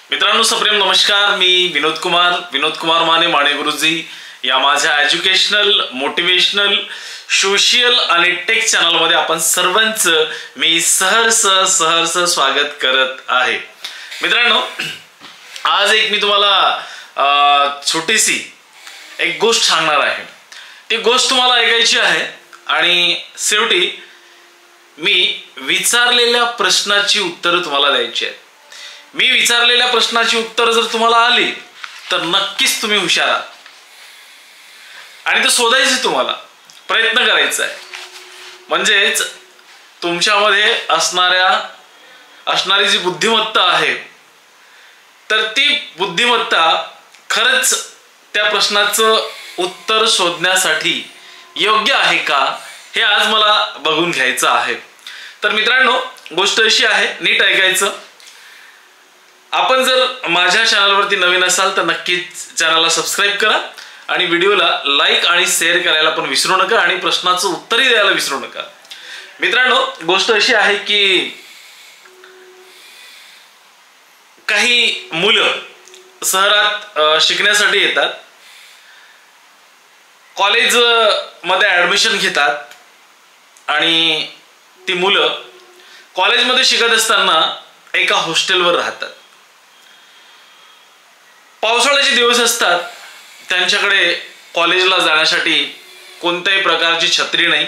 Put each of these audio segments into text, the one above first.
मित्रांनो सप्रेम नमस्कार. मी विनोद कुमार माने गुरुजी या माझ्या एज्युकेशनल, मोटिवेशनल, सोशल आणि टेक चॅनल मध्ये आपण सर्वांचं मी सहर्ष स्वागत करत आहे. मित्रांनो, आज मी तुम्हाला छोटीशी एक गोष्ट सांगणार आहे. ती गोष्ट तुम्हाला ऐकायची आहे आणि शेवटी मी विचारलेल्या प्रश्नाची उत्तरं तुम्हाला द्यायची आहेत. मी विचारलेल्या प्रश्नाची उत्तरं जर तुम्हाला आली तर नक्कीच तुम्ही हुशार आहात आणि ते शोधायचे तुम्हाला प्रयत्न करायचा आहे. म्हणजेच तुमच्यामध्ये असणारी जी बुद्धिमत्ता आहे तर ती बुद्धिमत्ता खरंच त्या प्रश्नाचं उत्तर शोधण्यासाठी योग्य आहे का हे आज मला बघून घ्यायचं आहे. तर मित्रांनो, गोष्ट अशी आहे, नीट ऐकायचं. आपण जर माझ्या चॅनलवरती नवीन असाल तर नक्कीच चॅनलला सबस्क्राईब करा आणि व्हिडिओला लाईक आणि शेअर करायला पण विसरू नका आणि प्रश्नाचं उत्तरही द्यायला विसरू नका. मित्रांनो, गोष्ट अशी आहे की काही मुलं शहरात शिकण्यासाठी येतात, कॉलेज मध्ये ऍडमिशन घेतात आणि ती मुलं कॉलेजमध्ये शिकत असताना एका हॉस्टेलवर राहतात. पावसाळ्याचे दिवस असतात, त्यांच्याकडे कॉलेजला जाण्यासाठी कोणत्याही प्रकारची छत्री नाही,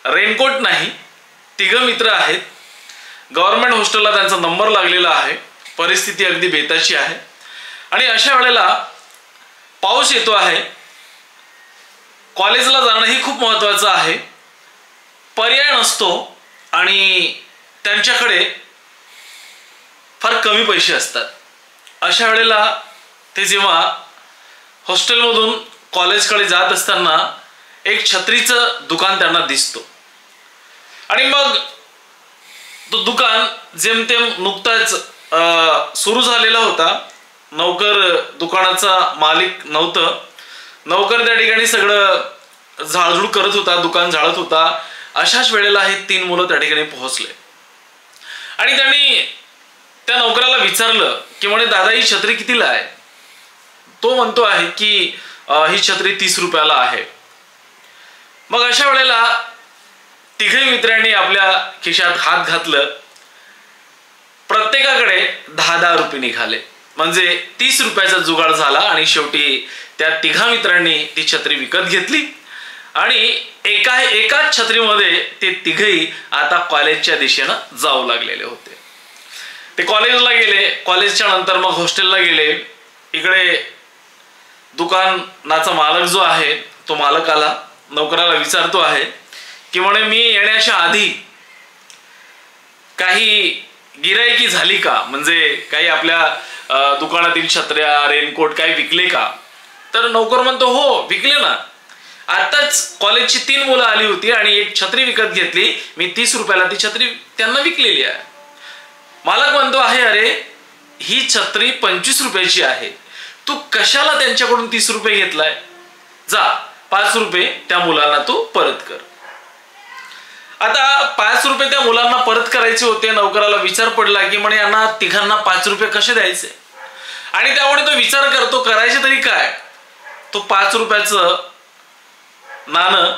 रेनकोट नाही. तिघं मित्र आहेत, गव्हर्नमेंट हॉस्टेलला त्यांचा नंबर लागलेला आहे, परिस्थिती अगदी बेताची आहे आणि अशा वेळेला पाऊस येतो आहे. कॉलेजला जाणं ही खूप महत्त्वाचं आहे, पर्याय नसतो आणि त्यांच्याकडे फार कमी पैसे असतात. अशा वेळेला ते जेव्हा हॉस्टेलमधून कॉलेजकडे जात असताना एक छत्रीचं दुकान त्यांना दिसतो आणि मग तो दुकान जेमतेम नुकताच सुरू झालेला होता. नौकर दुकानाचा मालिक नव्हतं. नौकर त्या ठिकाणी सगळं झाडझूड करत होता, दुकान झाडत होता. अशाच वेळेला हे तीन मुलं त्या ठिकाणी पोहोचले आणि त्यांनी त्या नौकराला विचारलं की म्हणे, दादा ही छत्री कितीला आहे? तो म्हणतो आहे की ही छत्री 30 रुपयाला आहे. मग अशा वेळेला तिघही मित्रांनी आपल्या खिशात हात घातलं. प्रत्येकाकडे 10 रुपये निघाले, म्हणजे 30 रुपयाचा जुगाड झाला आणि शेवटी त्या तिघा मित्रांनी ती छत्री विकत घेतली आणि एकाच छत्रीमध्ये ते तिघही आता कॉलेजच्या दिशेनं जाऊ लागलेले होते. ते कॉलेजला गेले, कॉलेजच्या नंतर मग हॉस्टेलला गेले. इकडे दुकानाचा मालक जो आहे तो मालक आला, नौकराला विचारतो आहे की म्हणे, मी येण्याच्या आधी काही गिराईकी झाली का, म्हणजे काही आपल्या दुकानातील छत्र्या, रेनकोट काही विकले का? तर नौकर म्हणतो, हो विकले ना, आताच कॉलेजची 3 मुलं आली होती आणि एक छत्री विकत घेतली, मी 30 रुपयाला ती छत्री त्यांना विकलेली आहे. मालक म्हणतो आहे, अरे ही छत्री 25 रुपयाची आहे, तू कशाला त्यांच्याकडून 30 रुपये घेतलाय? जा 5 रुपये त्या मुलांना तू परत कर. आता 5 रुपये त्या मुलांना परत करायचे होते. नौकराला विचार पडला की म्हणे, यांना तिघांना 5 रुपये कसे द्यायचे? आणि त्यामुळे तो विचार करतो, करायचे तरी काय. तो 5 रुपयाचं नाणं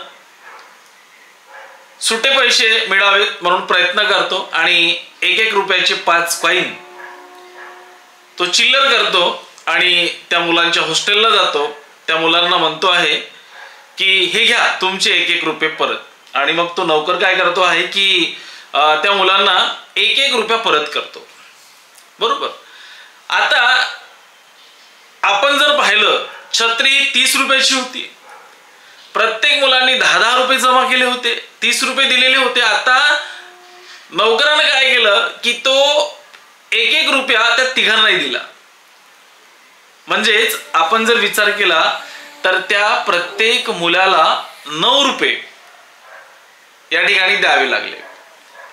सुटे पैसे मिळावेत म्हणून प्रयत्न करतो आणि 1-1 रुपयाचे 5 कॉइन तो चिल्लर करतो आणि त्या मुलांच्या हॉस्टेलला जातो. त्या मुलांना म्हणतो आहे की हे घ्या तुमचे 1-1 रुपये परत. आणि मग तो नौकर काय करतो आहे की त्या मुलांना 1-1 रुपया परत करतो. बरोबर. आता आपण जर पाहिलं, छत्री 30 रुपयाची होती, प्रत्येक मुलांनी 10 रुपये जमा केले होते, 30 रुपये दिलेले होते. आता नौकरानं काय केलं की तो 1-1 रुपया त्या तिघांनाही दिला. म्हणजेच आपण जर विचार केला तर त्या प्रत्येक मुलाला 9 रुपये या ठिकाणी द्यावे लागले.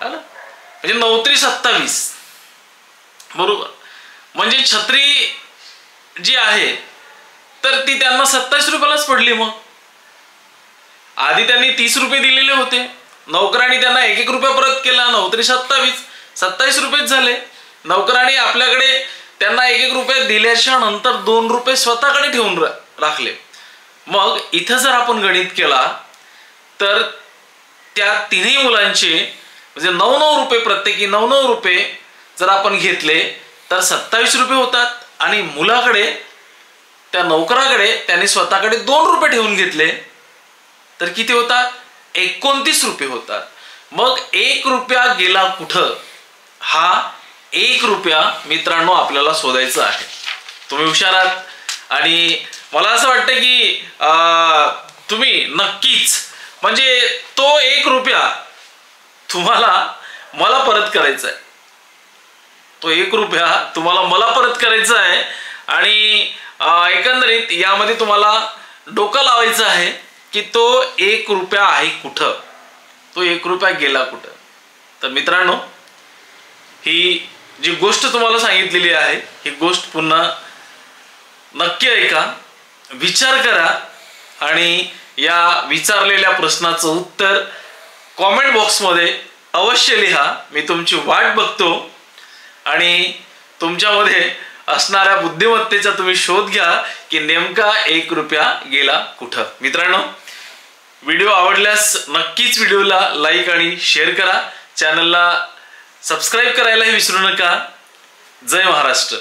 म्हणजे 9-3-27. बरोबर. म्हणजे छत्री जी आहे तर ती त्यांना 27 रुपयालाच पडली. मग आधी त्यांनी 30 रुपये दिलेले होते, नौकरांनी त्यांना 1-1 रुपया परत केला, 9-3-27 27 रुपयेच झाले. नौकरांनी आपल्याकडे त्यांना 1-1 रुपये दिल्याच्या नंतर 2 रुपये स्वतःकडे ठेवून राखले. मग इथं जर आपण गणित केला तर त्या तिन्ही मुलांचे म्हणजे 9-9 रुपये, प्रत्येकी 9-9 रुपये जर आपण घेतले तर 27 रुपये होतात. आणि मुलाकडे, त्या नोकराकडे त्यांनी स्वतःकडे 2 रुपये ठेवून घेतले तर किती होतात? 29 रुपये होतात. मग 1 रुपया गेला कुठं, हा 1 रुपया मित्रांनो आपल्याला शोधायचा आहे. तुम्ही हुशार आहात आणि मला असं वाटतं की तुम्ही नक्कीच म्हणजे तो 1 रुपया तुम्हाला मला परत करायचा आहे. तो 1 रुपया तुम्हाला मला परत करायचा आहे आणि एकंदरीत यामध्ये तुम्हाला डोकं लावायचं आहे की तो 1 रुपया आहे कुठं, तो 1 रुपया गेला कुठं. तर मित्रांनो, ही जी गोष्ट तुम्हाला सांगितलेली आहे ही गोष्ट पुन्हा नक्की ऐका, विचार करा आणि या विचारलेल्या प्रश्नाचं उत्तर कॉमेंट बॉक्समध्ये अवश्य लिहा. मी तुमची वाट बघतो आणि तुमच्यामध्ये असणाऱ्या बुद्धिमत्तेचा तुम्ही शोध घ्या की नेमका 1 रुपया गेला कुठं. मित्रांनो, व्हिडिओ आवडल्यास नक्कीच व्हिडिओला लाईक आणि शेअर करा. चॅनलला सबस्क्राईब करायलाही विसरू नका. जय महाराष्ट्र.